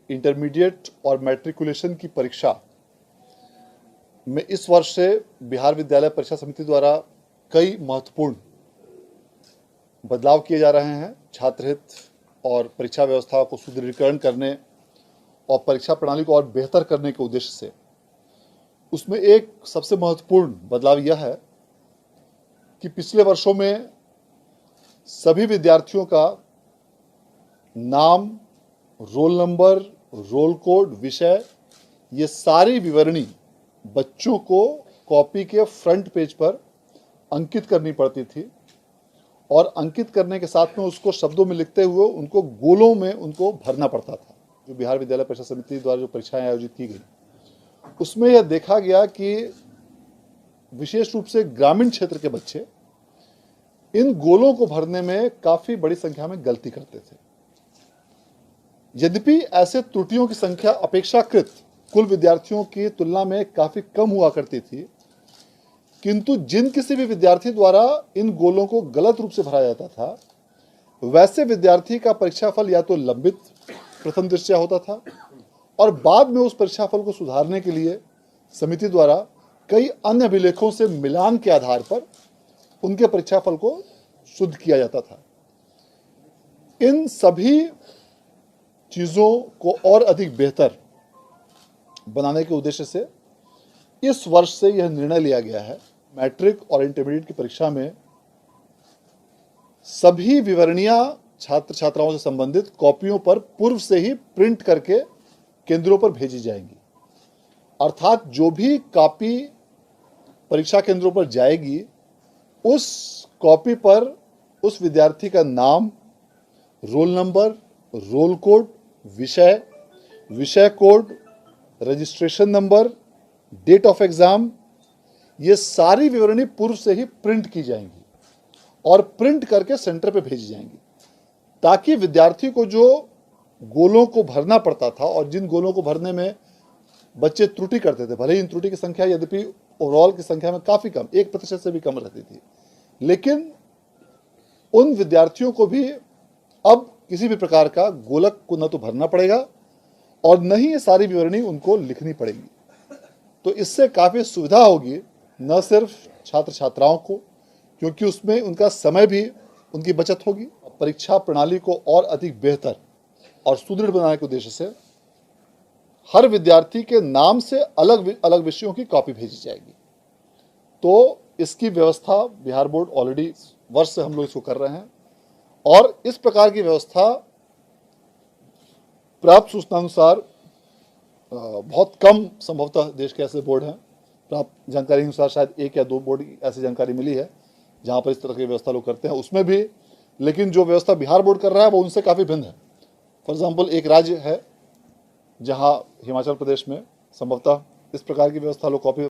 Intermediate और matriculation की परीक्षा में इस वर्ष से बिहार विद्यालय परीक्षा समिति द्वारा कई महत्वपूर्ण बदलाव किए जा रहे हैं। छात्र हित और परीक्षा व्यवस्था को सुदृढ़ीकरण करने और परीक्षा प्रणाली को और बेहतर करने के उद्देश्य से उसमें एक सबसे महत्वपूर्ण बदलाव यह है कि पिछले वर्षों में सभी विद्यार्थियों का नाम, रोल नंबर, रोल कोड, विषय, ये सारी विवरणी बच्चों को कॉपी के फ्रंट पेज पर अंकित करनी पड़ती थी और अंकित करने के साथ में उसको शब्दों में लिखते हुए उनको गोलों में उनको भरना पड़ता था। जो बिहार विद्यालय परीक्षा समिति द्वारा जो परीक्षाएं आयोजित की गई उसमें यह देखा गया कि विशेष रूप से ग्रामीण क्षेत्र के बच्चे इन गोलों को भरने में काफी बड़ी संख्या में गलती करते थे। यद्यपि ऐसे त्रुटियों की संख्या अपेक्षाकृत कुल विद्यार्थियों की तुलना में काफी कम हुआ करती थी, किंतु जिन किसी भी विद्यार्थी द्वारा इन गोलों को गलत रूप से भरा जाता था वैसे विद्यार्थी का परीक्षाफल या तो लंबित प्रथम दृष्टया होता था और बाद में उस परीक्षाफल को सुधारने के लिए समिति द्वारा कई अन्य अभिलेखों से मिलान के आधार पर उनके परीक्षाफल को शुद्ध किया जाता था। इन सभी चीजों को और अधिक बेहतर बनाने के उद्देश्य से इस वर्ष से यह निर्णय लिया गया है, मैट्रिक और इंटरमीडिएट की परीक्षा में सभी विवरणियां छात्र छात्राओं से संबंधित कॉपियों पर पूर्व से ही प्रिंट करके केंद्रों पर भेजी जाएंगी। अर्थात जो भी कॉपी परीक्षा केंद्रों पर जाएगी उस कॉपी पर उस विद्यार्थी का नाम, रोल नंबर, रोल कोड, विषय, विषय code, registration number, date of exam, ये सारी विवरणी पूर्व से ही प्रिंट की जाएंगी और प्रिंट करके सेंटर पे भेजी जाएंगी, ताकि विद्यार्थी को जो गोलों को भरना पड़ता था और जिन गोलों को भरने में बच्चे त्रुटि करते थे, भले ही इन त्रुटि की संख्या यद्यपि ओवरऑल की संख्या में काफी कम, 1% से भी कम रहती थी, लेकिन उन विद्यार्थियों को भी अब किसी भी प्रकार का गोलक को न तो भरना पड़ेगा और न ही ये सारी विवरणी उनको लिखनी पड़ेगी। तो इससे काफी सुविधा होगी न सिर्फ छात्र छात्राओं को, क्योंकि उसमें उनका समय भी उनकी बचत होगी। परीक्षा प्रणाली को और अधिक बेहतर और सुदृढ़ बनाने के उद्देश्य से हर विद्यार्थी के नाम से अलग अलग विषयों की कॉपी भेजी जाएगी। तो इसकी व्यवस्था बिहार बोर्ड ऑलरेडी वर्ष से हम लोग इसको कर रहे हैं और इस प्रकार की व्यवस्था प्राप्त सूचना अनुसार बहुत कम संभवतः देश के ऐसे बोर्ड हैं, प्राप्त जानकारी अनुसार शायद 1 या 2 बोर्ड की ऐसी जानकारी मिली है जहां पर इस तरह की व्यवस्था लोग करते हैं, उसमें भी। लेकिन जो व्यवस्था बिहार बोर्ड कर रहा है वो उनसे काफ़ी भिन्न है। फॉर एग्जाम्पल एक राज्य है जहां हिमाचल प्रदेश में संभवतः इस प्रकार की व्यवस्था लोग कॉपी